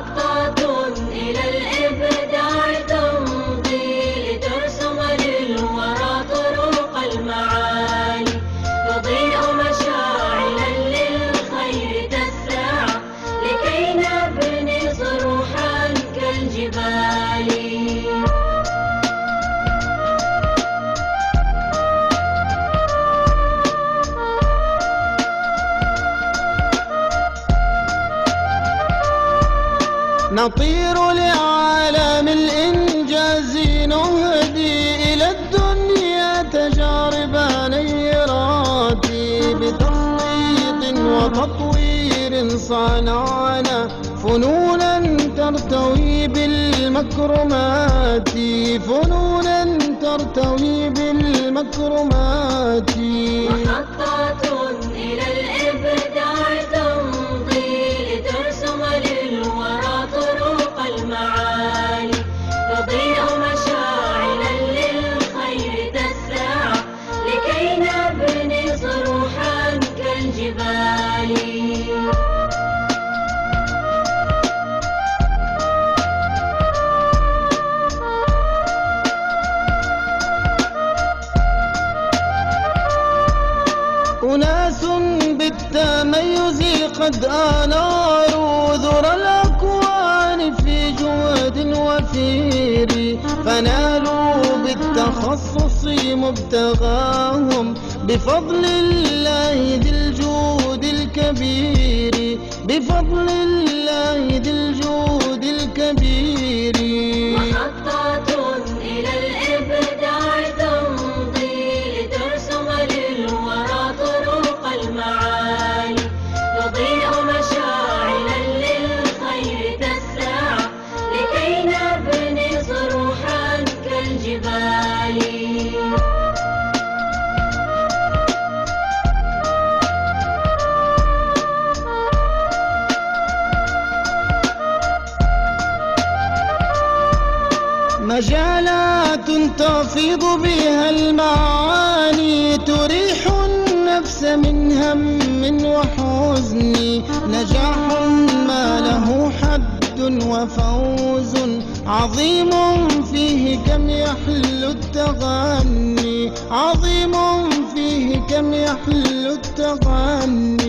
محطة إلى الإبداع تمضي لترسم للورى طرق المعالي، تضيء مشاعلا للخير تسعى لكي نبني صروحا كالجبال. نطير لعالم الإنجاز نهدي إلى الدنيا تجارب نيرات، بتخطيط وتطوير صنعنا فنونا ترتوي بالمكرمات، فنونا ترتوي بالمكرمات. محطة إلى الإبداع تمضي لترسم للورى طرق المعالي، تضيء مشاعلا للخير تسعى لكي نبني صروحا كالجبال. أناس بالتميز قد أناروا ذرى الأكوان في جود وفير، فنالوا بالتخصص مبتغاهم بفضل الله ذي الجود الكبير، بفضل الله ذي الجود الكبير. محطة إلى الإبداع تمضي لترسم للورى طرق المعالي، تضيء مشاعلا للخير تسعى لكي نبني صروحا كالجبال. مجالات تفيض بها المعاني، تريح النفس من هم وحزن، نجاح ما له حد وفوز عظيم فيه كم يحل التغني، عظيم فيه كم يحل التغني.